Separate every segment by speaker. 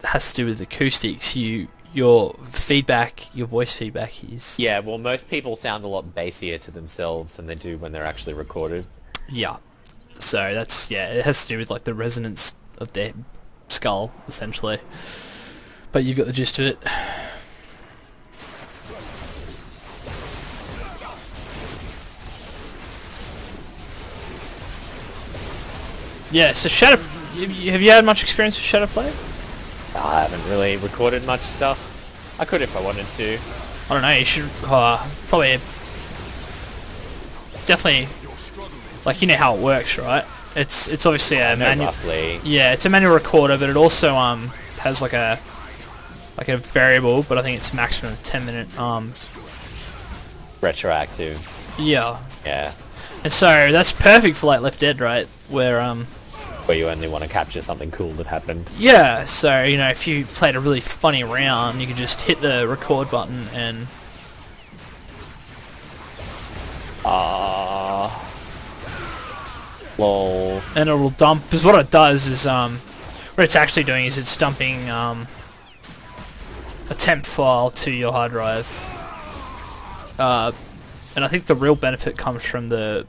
Speaker 1: has to do with acoustics. Your feedback, your voice feedback is...
Speaker 2: Yeah, well, most people sound a lot bassier to themselves than they do when they're actually recorded.
Speaker 1: Yeah. So that's, yeah, it has to do with like the resonance of their skull, essentially. But you've got the gist of it. Yeah, so Shadow... Have you had much experience with Shadow Play?
Speaker 2: I haven't really recorded much stuff. I could if I wanted to.
Speaker 1: I don't know, you should probably... Definitely... Like, you know how it works, right? It's obviously a manual...
Speaker 2: Roughly.
Speaker 1: Yeah, it's a manual recorder, but it also has like a variable, but I think it's maximum 10-minute
Speaker 2: Retroactive.
Speaker 1: Yeah.
Speaker 2: Yeah.
Speaker 1: And so that's perfect for like Left Dead, right? Where
Speaker 2: you only want to capture something cool that happened.
Speaker 1: Yeah, so you know, if you played a really funny round, you could just hit the record button and
Speaker 2: lol.
Speaker 1: And it'll dump, because what it does is what it's actually doing is it's dumping a temp file to your hard drive. And I think the real benefit comes from the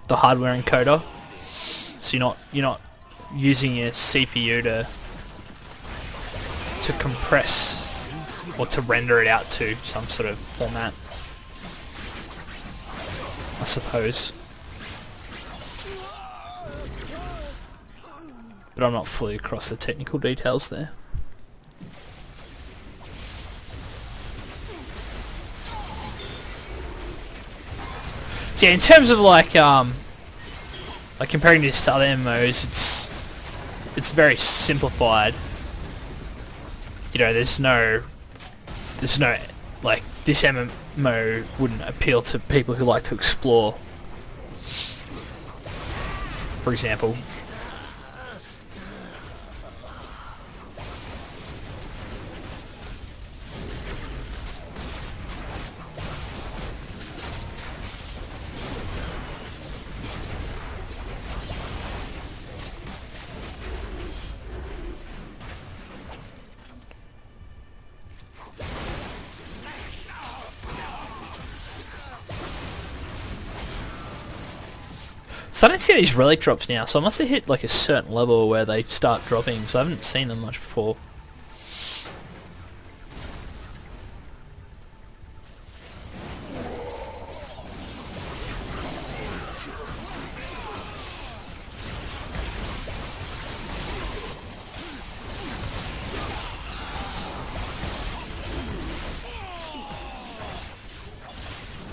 Speaker 1: hardware encoder. So you're not using your CPU to compress or to render it out to some sort of format, I suppose. But I'm not fully across the technical details there. So yeah, in terms of like comparing this to other MMOs, it's very simplified. You know, there's no like, this MMO wouldn't appeal to people who like to explore, for example. Starting to see these relic drops now, so I must have hit like a certain level where they start dropping, because I haven't seen them much before.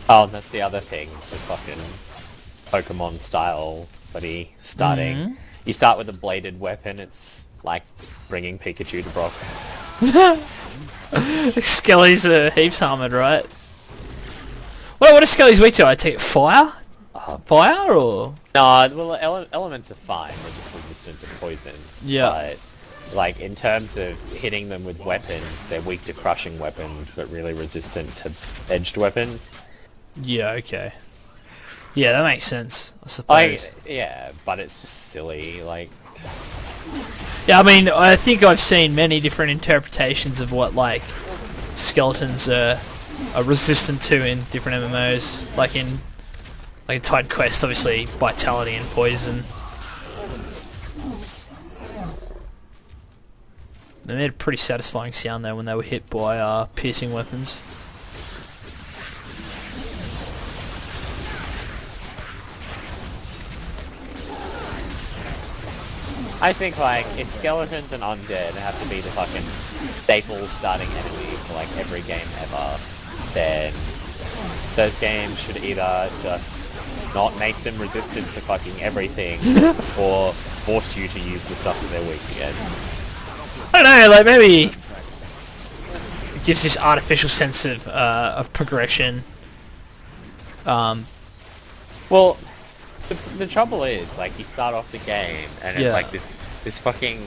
Speaker 2: Oh, and that's the other thing with fucking Pokemon style buddy starting.
Speaker 1: Mm-hmm.
Speaker 2: You start with a bladed weapon, it's like bringing Pikachu to Brock.
Speaker 1: Skelly's heaps armored, right? What is Skelly's weak to? I take it fire? Fire or?
Speaker 2: No, well, elements are fine, they're just resistant to poison.
Speaker 1: Yeah.
Speaker 2: But, like, in terms of hitting them with weapons, they're weak to crushing weapons, but really resistant to edged weapons.
Speaker 1: Yeah, okay. Yeah, that makes sense, I suppose.
Speaker 2: Yeah, but it's just silly, like...
Speaker 1: Yeah, I mean, I think I've seen many different interpretations of what, like, skeletons are resistant to in different MMOs. Like in Tide Quest, obviously, vitality and poison. They made a pretty satisfying sound though when they were hit by piercing weapons.
Speaker 2: I think, like, if skeletons and undead have to be the fucking staple starting enemy for, like, every game ever, then those games should either just not make them resistant to fucking everything, or force you to use the stuff that they're weak against.
Speaker 1: I don't know, like, maybe it gives this artificial sense of progression.
Speaker 2: Well, the trouble is, like, you start off the game, and it's like this fucking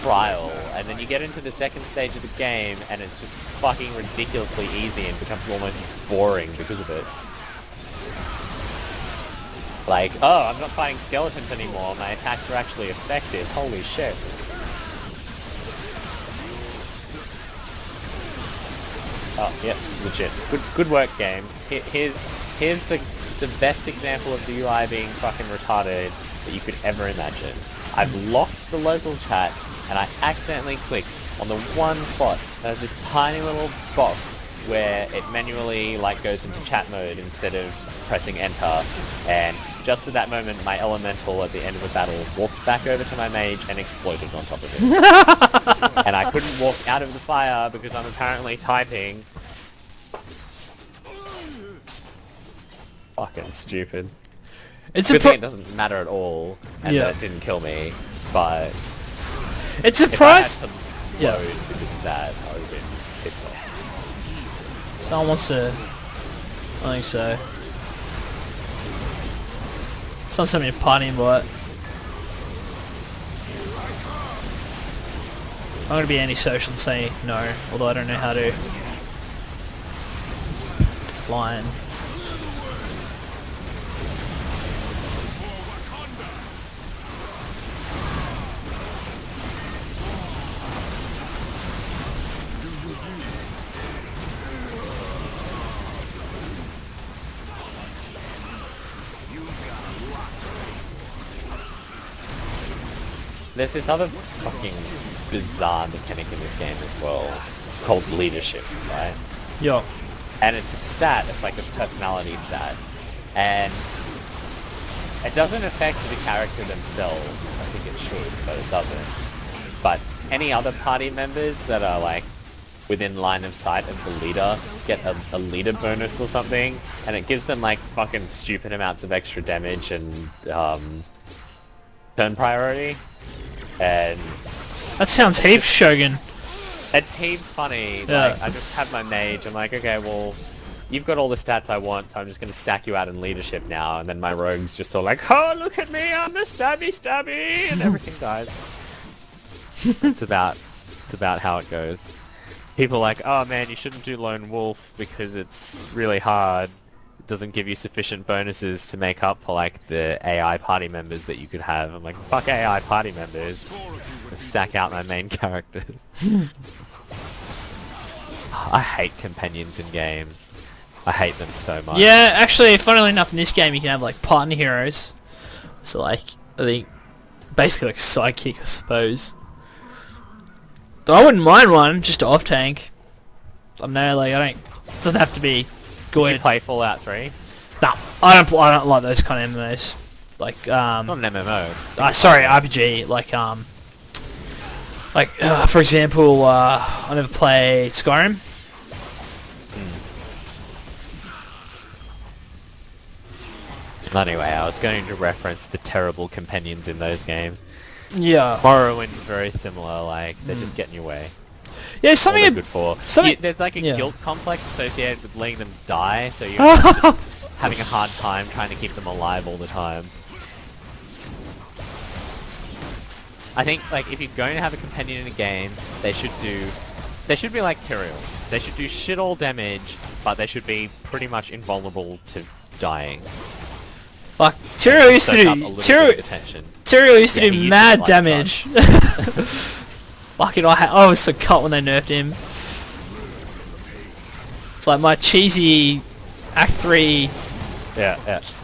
Speaker 2: trial, and then you get into the second stage of the game, and it's just fucking ridiculously easy and becomes almost boring because of it. Like, oh, I'm not fighting skeletons anymore, my attacks are actually effective, holy shit. Oh, yeah, legit. Good work, game. Here's the best example of the UI being fucking retarded that you could ever imagine. I've locked the local chat, and I accidentally clicked on the one spot. There's this tiny little box where it manually like goes into chat mode instead of pressing enter, and just at that moment my elemental at the end of a battle walked back over to my mage and exploded on top of it. And I couldn't walk out of the fire because I'm apparently typing. Fucking stupid.
Speaker 1: It's
Speaker 2: Good thing it doesn't matter at all, and that it didn't kill me, but
Speaker 1: it's a price.
Speaker 2: Yeah. Because of that, I would have been pissed off.
Speaker 1: Someone wants to. I think so. Someone sent me a party invite. I'm gonna be antisocial and say no, although I don't know how to decline.
Speaker 2: There's this other fucking bizarre mechanic in this game as well, called leadership, right?
Speaker 1: Yo.
Speaker 2: And it's a stat, it's like a personality stat. And it doesn't affect the character themselves, I think it should, but it doesn't. But any other party members that are like within line of sight of the leader get a leader bonus or something, and it gives them like fucking stupid amounts of extra damage and turn priority. And
Speaker 1: that sounds heaps Shogun.
Speaker 2: It's heaps funny.
Speaker 1: Yeah.
Speaker 2: Like, I just have my mage. I'm like, okay, well, you've got all the stats I want, so I'm just going to stack you out in leadership now. And then my rogue's just all like, oh, look at me, I'm the stabby, and everything dies. It's about how it goes. People are like, oh man, you shouldn't do lone wolf because it's really hard. It doesn't give you sufficient bonuses to make up for like the AI party members that you could have. I'm like, fuck AI party members. Let's stack out my main characters. I hate companions in games. I hate them so much.
Speaker 1: Yeah, actually, funnily enough, in this game you can have like partner heroes. So like, I think basically like a sidekick, I suppose. Though I wouldn't mind one, just off tank. I know, like it doesn't have to be good.
Speaker 2: Do you play Fallout 3?
Speaker 1: No, I don't like those kind of MMOs. Like
Speaker 2: It's not an MMO.
Speaker 1: sorry, RPG. For example, I never played Skyrim.
Speaker 2: Anyway, I was going to reference the terrible companions in those games.
Speaker 1: Yeah.
Speaker 2: Morrowind's very similar, like, they just get in your way.
Speaker 1: Yeah, something
Speaker 2: good for. There's like a guilt complex associated with letting them die, so you're just having a hard time trying to keep them alive all the time. I think, like, if you're going to have a companion in a game, they should be like Tyrael. They should do shit all damage, but they should be pretty much invulnerable to dying.
Speaker 1: Fuck, Tyrael used to do Tyrael used to do mad damage. Fucking, I was so cut when they nerfed him. It's like my cheesy Act 3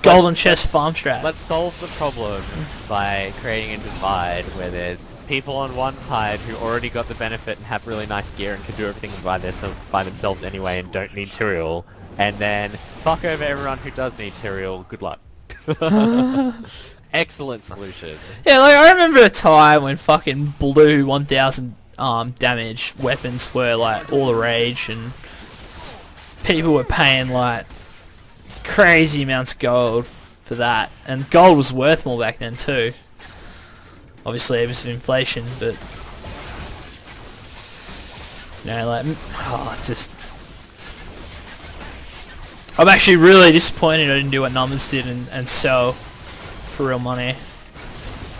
Speaker 1: golden chest farm strat.
Speaker 2: Let's solve the problem by creating a divide where there's people on one side who already got the benefit and have really nice gear and can do everything by themselves anyway and don't need Tyrael, and then fuck over everyone who does need Tyrael. Good luck. Excellent solution. Yeah,
Speaker 1: like I remember a time when fucking blue 1000 damage weapons were like all the rage, and people were paying like crazy amounts of gold for that, and gold was worth more back then too. Obviously, it was inflation, but you know, like I'm actually really disappointed I didn't do what Numbers did and sell for real money.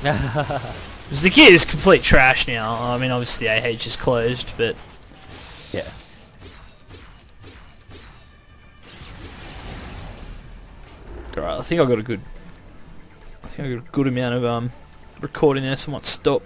Speaker 1: Because the gear is complete trash now. I mean, obviously the AH is closed, but
Speaker 2: yeah.
Speaker 1: Alright, I think I got a good amount of recording there, so I might stop.